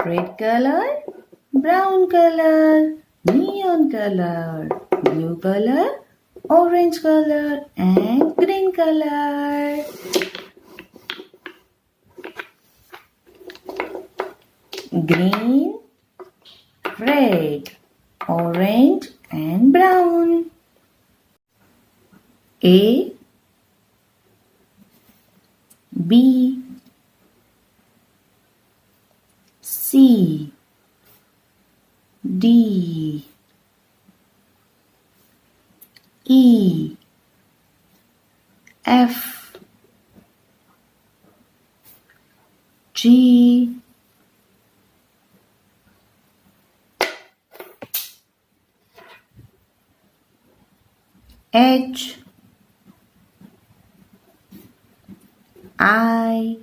red color, brown color, neon color, blue color, orange color and green color. Green, red, orange and brown. A, B, C, D, E, F, G, H, I,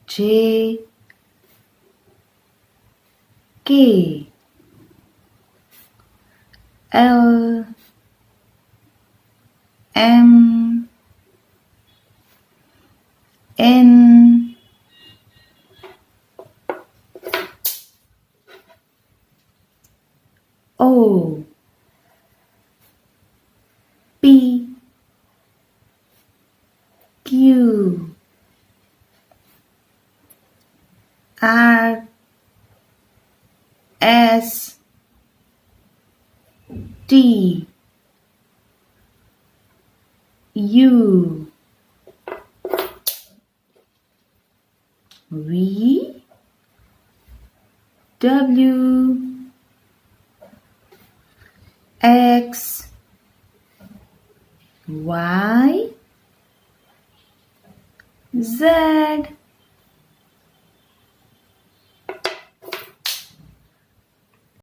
J, K, L, M, N, O, P, Q, R, S, T, U, V, W, X, Y, Z.